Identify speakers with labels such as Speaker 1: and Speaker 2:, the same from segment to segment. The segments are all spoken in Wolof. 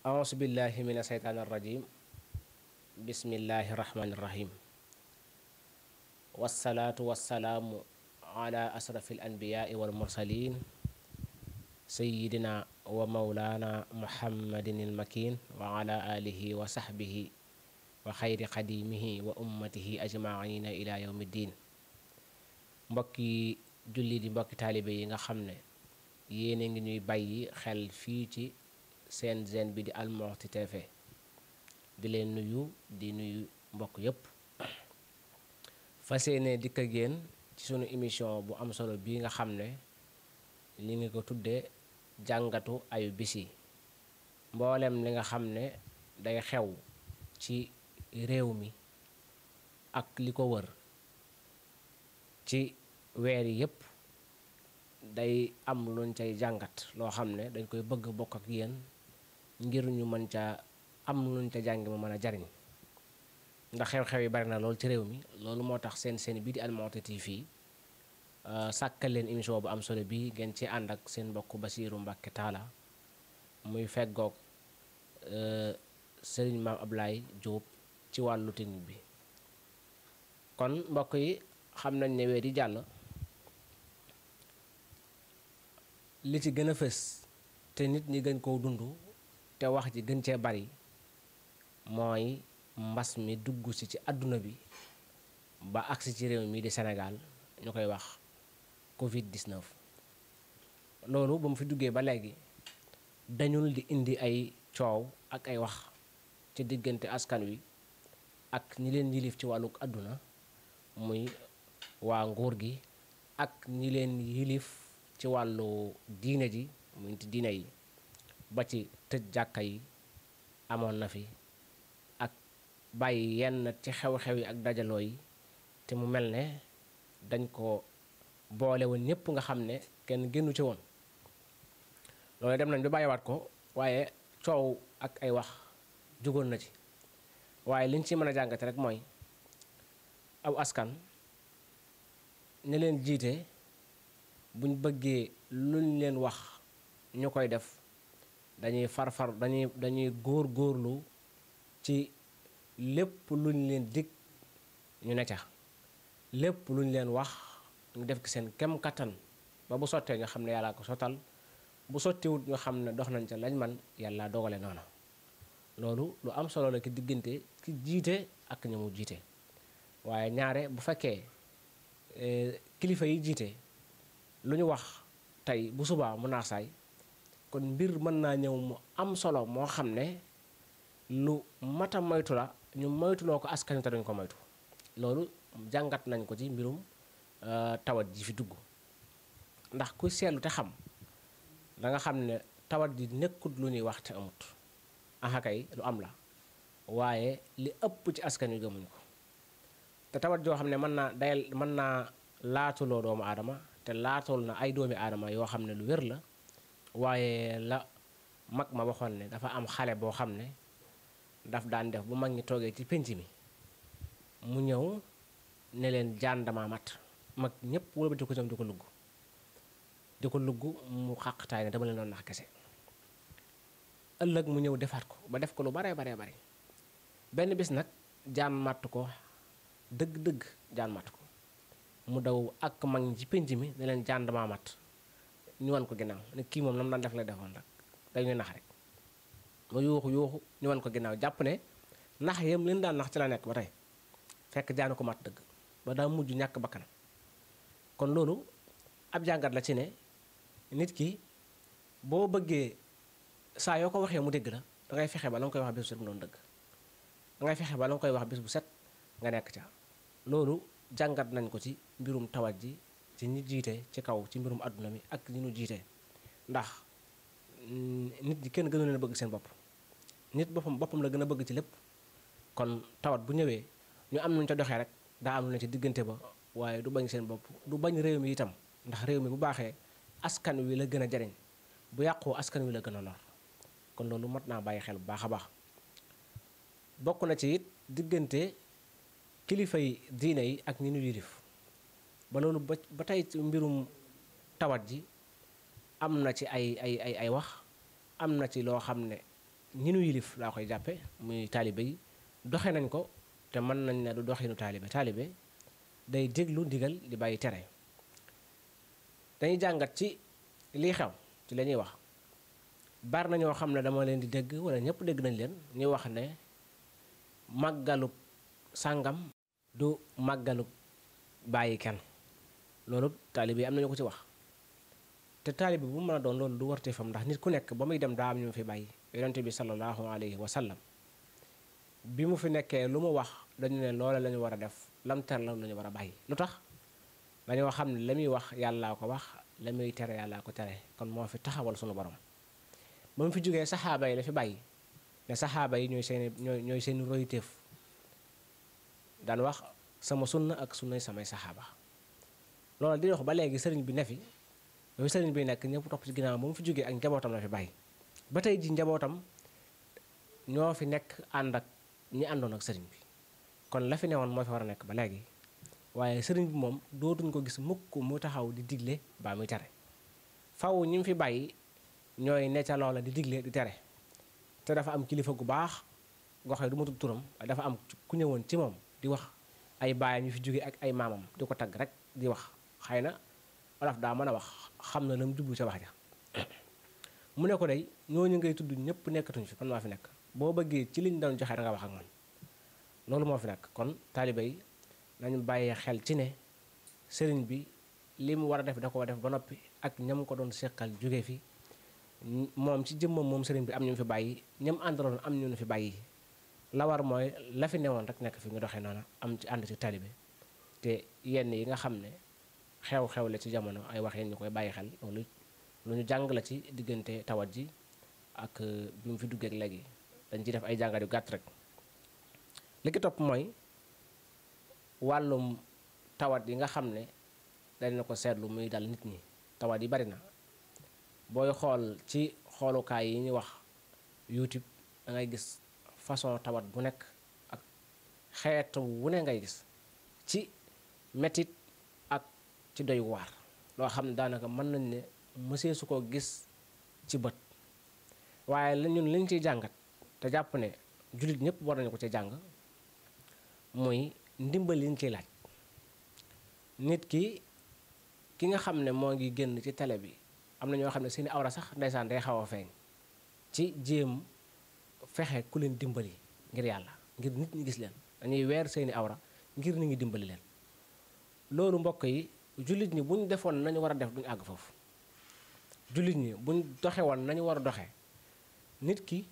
Speaker 1: auzu billahi mina seytaani rajim bismillahi rahmani rahim wassalaatu wassalaamu ala asrafil anbiyaai wal mursalin sayyidina wa mawlana muhammadin il makin wa ala alihi wa sahbihi wa xayri xadimihi wa ummatihi ajmaina ila yawmi ddin. mbokki julli di mbokki taalibe yi nga xam ne yéena ngi ñuy bàyyi xel fii ci seen chaîne bi di Al Mouhty TV di leen nuyu di nuyu mbokk yépp fas yéene dikk ak yéen ci sunu émission bu am solo bii nga xam ne li ngi ko tuddee jàngatu ayu bis yi. mboolem li nga xam ne day xew ci réew mi ak li ko wër ci weer yi yépp day am luñ cay jàngat loo xam ne dañ koy bëgg bokk ak yéen ngir ñu mën ca am luñ ca jàng mu mën a jariñ ndax xew-xew yi bari na lool ci réew mi. loolu moo tax seen bii di Al Mouhty TV sàkkal leen émission bu am solo bii ngeen ci ànd ak seen mbokk Basiiru Mbàkke Taala muy feggoog sëriñ Maam Ablaye Jóob ci wàllu technique bi. kon mbokk yi xam nañ ne weer yi jàll li ci gën a fës te nit ñi gën koo dund te wax ji gën cee bari mooy mbas mi dugg si ci àdduna bi ba agsi ci réew mi di Sénégal ñu koy wax Covid-19. loolu ba mu fi duggee ba léegi dañul di indi ay coow ak ay wax ci diggante askan wi ak ñi leen yilif ci wàlluk àdduna muy waa nguur gi ak ñi leen yilif ci wàllu diine ji muy diine yi ba ci tëj jàkka yi amoon na fi ak bàyyi yenn ci xew-xew yi ak dajaloo yi te mu mel ne dañ ko boole woon ñépp nga xam ne kenn génnu ci woon. loolu dem nañ ba bàyyiwaat ko waaye coow ak ay wax jugoon na ci waaye liñ ci mën a jàngate rek mooy aw askan ñi leen jiite buñ bëggee luñ leen wax ñu koy def dañuy dañuy góor-góorlu ci lépp luñ leen dig ñu ne ca lépp luñ leen wax ñu def ki seen kem kattan ba bu sottee ñu xam ne yàllaa ko sottal bu sottiwut ñu xam ne dox nañ ca lañ man yàlla dogale noonu. loolu lu am solo la ki diggante ki jiite ak ñi mu jiite waaye ñaare bu fekkee kilifa yi jiite lu ñu wax tey bu subaa mu naasaay kon mbir mën naa ñëw mu am solo moo xam ne lu mat a moytu la ñu moytuloo ko askan te duñ ko moytu. loolu jàngat nañ ko ci mbirum tawat ji fi dugg ndax ku seetlu te xam da nga xam ne tawat ji nekkut lu ñuy wax te amut. kay lu am la waaye li ëpp ci askan wi gëmuñ ko te tawat joo xam ne mën naa laatuloo doomu aadama te laatul na ay doomi aadama yoo xam ne lu wér la. waaye la mag ma waxoon ne dafa am xale boo xam ne daf daan def bu mag ñi toogee ci pénc mi mu ñëw ne leen jaan dama mat mag ñëpp wëlbati ko ñoom di ko lugg mu xàqtaay ne dama leen doon nax kese. ëllëg mu ñëw defaat ko ba def ko lu baree bari benn bis nag jaan matt ko dëgg-dëgg jaan matt ko mu daw ak mag ñi ci pénc mi ne leen jaan dama mat ñu wan ko ginnaaw ne kii moom nam daan def lay defoon rek dañuy nax rek ma yuuxu ñu wan ko ginnaaw jàpp ne nax yam leen daan nax ci la nekk ba tey fekk jaanu ko mat dëgg ba daa mujj ñàkk bakkanam. kon loolu ab jàngat la ci ne nit ki boo bëggee saa yoo ko waxee mu dégg la dangay fexe ba la nga koy wax bis bu set mu doon dëgg dangay fexe ba la nga koy wax bis bu set nga nekk ca. loolu jàngat nañ ko ci mbirum tawat ji ci ñi jiite ci kaw ci mbirum àdduna mi ak ñi ñu jiite ndax nit ñi kenn gënu leen bëgg seen bopp nit boppam la gën a bëgg ci lépp. kon tawat bu ñëwee ñu am nuñ ca doxee rek daa am lu ne ci diggante ba waaye du bañ seen bopp du bañ réew mi itam ndax réew mi bu baaxee askan wi la gën a jariñ bu yàqoo askan wi la gën a lor. kon loolu mat naa bàyyi xel bu baax a baax. bokk na ci it diggante kilifa yi diine yi ak ñi ñu yilif ba loolu ba tey mbirum tawat ji am na ci ay wax am na ci loo xam ne ñi nu yilif laa koy jàppe muy taalibe yi doxe nañ ko te mën nañ ne du doxinu taalibe day déglu ndigal di bàyyi tere. dañuy jàngat ci lii xew ci la ñuy wax bari na ñoo xam ne dama leen di dégg wala ñëpp dégg nañ leen ñuy wax ne màggalub sàngam du màggalub bàyyi kenn. loolu taalibe yi am nañu ko ci wax te taalibe bu mën a doon loolu du warte fam ndax nit ku nekk ba muy dem daa am ñu fi bàyyi. yonent bi sallallahu alayhi wa sallam bi mu fi nekkee lu mu wax dañu ne loola la ñu war a def lam tere la ñu war a bàyyi. lu tax dañoo xam ne la muy wax yàllaa ko wax la muy tere yàllaa ko tere kon moo fi taxawal sunu borom. ba mu fi jógee saxaaba yi la fi bàyyi ne saxaaba yi ñooy seeni royteef daan wax sama sunna ak sunnay samay saxaaba. loolu di wax ba léegi sëriñ bi ne fi ba sëriñ bi nekk ñëpp topp ci ginnaaw ba mu fi jógee ak njabootam la fi bàyyi. ba tey ji njabootam ñoo fi nekk ànd ak ñi àndoon ak sëriñ bi kon la fi newoon moo fi war a nekk ba léegi waaye sëriñ bi moom dootuñ ko gis mukk mu taxaw di digle baa muy tere. faw ñi mu fi bàyyi ñooy ne ca loola di digle di tere te dafa am kilifa gu baax goxe du ma tudd turam dafa am ku ñëwoon ci moom di wax ay baayam yu fi jóge ak ay maamam di ko tagg rek di wax xëy na wolof daa mën a wax xam na la mu jublu ca wax ja. mu ne ko day ñooñu ngay tudd ñëpp nekkatuñ fi kon maa fi nekk boo bëggee ci liñ doon joxe da nga wax ak man loolu moo fi nekk. kon taalibe yi nañu bàyyee xel ci ne sëriñ bi li mu war a def da koo def ba noppi ak ñam ko doon seqal jóge fi moom ci jëmmam moom sëriñ bi am ñu fi bàyyi ñam àndaloon am ñu fi bàyyi. la war mooy la fi newoon rek nekk fi nga doxee noonu am ci ànd ci taalibe te yenn yi nga xam ne xew-xew la ci jamono ay wax yéen ñu koy bàyyi xel loolu lu ñu jàng la ci diggante tawat ji ak bi mu fi duggee ak léegi dañ ci def ay jàngat yu gàtt rek. li ki topp mooy wàllum tawat yi nga xam ne dañ na ko seetlu muy dal nit ñi. tawat yi bari na booy xool ci xoolukaay yi ñuy wax YouTube da ngay gis façon tawat bu nekk ak xeetu wu ne ngay gis ci metit ak ci doy waar loo xam ne daanaka mën nañ ne mësee su ko gis ci bët. waaye ñun liñ ciy jàngat te jàpp ne jullit ñëpp war nañu ko ci jàng muy ndimbal liñ ciy laaj. nit ki nga xam ne moo ngi génn ci télé bi am na ñoo xam ne seeni awra sax ndeysaan day xaw a feeñ ci jéem fexe ku leen dimbali ngir yàlla ngir nit ñi gis leen dañuy weer seeni awra ngir nit ñi dimbali leen. loolu mbokk yi jullit ñi buñ defoon nañu war a def duñu àgg foofu. jullit ñi buñ doxe woon nañu war a doxe nit ki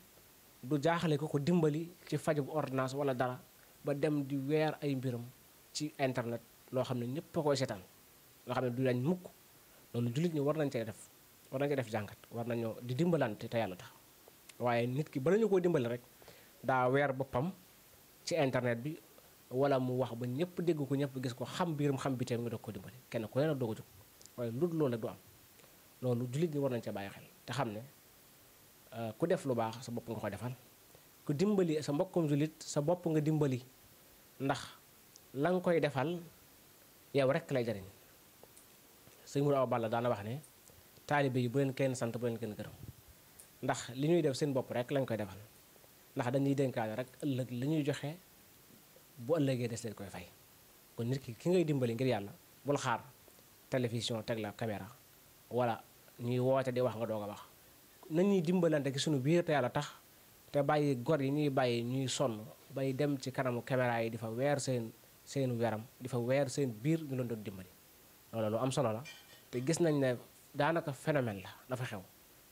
Speaker 1: du jaaxale ko dimbali ci faju bu ordonnance wala dara ba dem di weer ay mbiram ci internet loo xam ne ñëpp a koy seetaan loo xam ne du dañ mukk. loolu jullit ñi war nañ cee def jàngat war nañoo di dimbalante te yàlla tax waaye nit ki bala ñu koo dimbali rek daa weer boppam ci internet bi wala mu wax ba ñëpp dégg ko ñëpp gis ko xam biiram xam biteem nga doog ko dimbali kenn ku ne nag doog a jóg waaye lu dul loolu rek du am. loolu jullit ñi war nañ cee bàyyi xel te xam ne ku def lu baax sa bopp nga ko defal ku dimbali sa mbokkum jullit sa bopp nga dimbali ndax la nga koy defal yow rek lay jariñ. sëñ Mourou Awa Balla daana wax ne taalibe yi bu leen kenn sant bu leen kenn gërëm ndax li ñuy def seen bopp rek lañ koy defal ndax dañuy dénkaane rek ëllëg li ñuy joxe bu ëllëgee des leen koy fay. kon nit ki ngay dimbali ngir yàlla bul xaar télévision teg la caméra wala ñuy woote di wax nga doog a wax nañuy dimbalante ci suñu biir te yàlla tax te bàyyi gor yi ñuy bàyyi ñuy sonn bay dem ci kanamu caméra yi di fa weer seenu yaram di fa weer seen biir ñu leen doon dimbali. loolu lu am solo la te gis nañ ne daanaka phénomène la dafa xew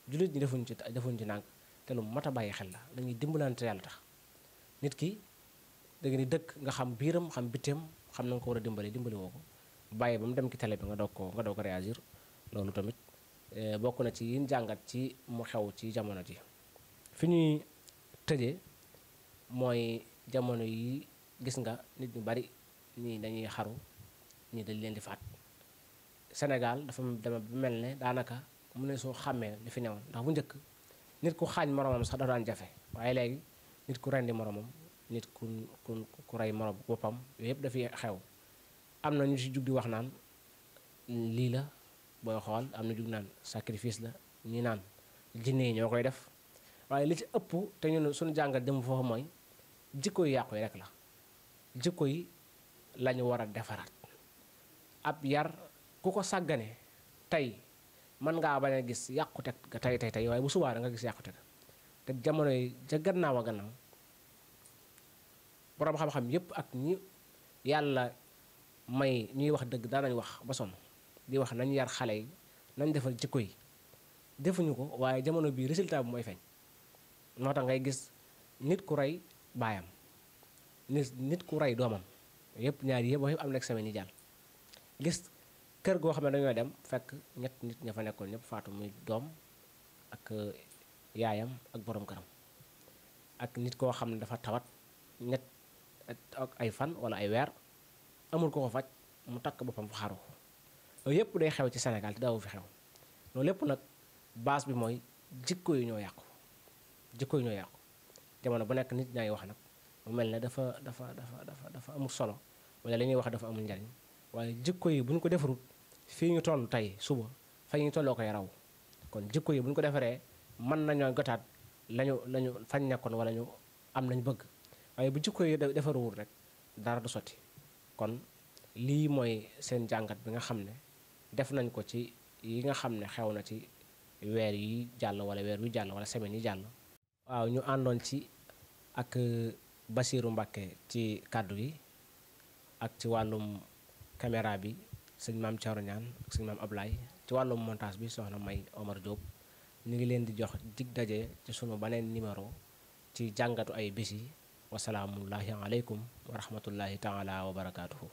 Speaker 1: jullit ñi defuñ ci nànk te lu mat a bàyyi xel la dañuy dimbalante yàlla tax. nit ki da ngeen di dëkk nga xam biiram xam bitteem xam na nga ko war a dimbali woo ko bàyyi ba mu dem ci télé bi nga doog ko réagir. loolu tamit bokk na ci yin jàngat ci mu xew ci jamono ji. fi ñuy tëjee mooy jamono yi gis nga nit ñu bari ñii dañuy xaru ñii dañ leen di faat. Sénégal dafa dama mel ne daanaka mu ne soo xàmmee li fi newoon ndax bu njëkk nit ku xaañ moromam sax dafa daan jafe waaye léegi nit ku rendi moromam nit ku rey morom boppam yooyu yëpp dafay xew. am na ñu ci jug di wax naan lii la booy xool am na jug naan sacrifice la ñi naan jinne yi ñoo koy def waaye li ci ëpp te ñun suñu jàngat dem foofu mooy jikko yu yàqu yi rek la jikko yi lañu war a defaraat. ab yar ku ko sàggane tey mën ngaa bañ a gis yàqute ga tey waaye bu subaa da nga gis yàqute ga te jamono yi ca gannaaw a gannaaw boroom xam-xam yépp ak ñi yàlla may ñuy wax dëgg daanañ wax ba sonn di wax nañ yar xale yi nañ defal jikko yi defuñu ko waaye jamono bii résultat bi mooy feeñ moo tax ngay gis nit ku rey baayam nit ku rey doomam yépp ñaari yëpp am na examen yi jàll gis kër goo xam ne dañoo dem fekk ñett nit ña fa nekkoon ñëpp faatu muy doom ak yaayam ak borom këram ak nit koo xam ne dafa tawat ñett ak ay fan wala ay weer amul ko ko faj mu takk boppam fa xaru loolu yépp day xew ci Sénégal te daawu fi xew loolu lépp nag base bi mooy jikko yu ñoo yàqu jikko yu ñoo yàqu jamono bu nekk nit ñaa ngi wax nag mu mel ne dafa amul solo wala li ñuy wax dafa amul njariñ waaye jikko yi bu ñu ko defarul fii ñu toll tey suba fa ñu tolloo koy raw kon jikko yi bu ñu ko defaree mën nañoo gotaat lañu fañ nekkoon wala ñu am nañ bëgg waaye bu jikko yi defaruwul rek dara du sotti kon lii mooy seen jàngat bi nga xam ne def nañ ko ci yi nga xam ne xew na ci weer yi jàll wala weer wi jàll wala semaine yi jàll. waaw ñu àndoon ci ak Basiiru Mbàkke ci kàddu gi ak ci wàllum caméra bi sëñ maam Thioro Niane ak sëñ maam Ablaye ci wàllum montage bi soxna May Omar Diop ñu ngi leen di jox dig daje ci sunu beneen numéro ci jàngatu ay bis yi wasalaamullahi aleykum wa rahmatullahi taala wa barakaatuhu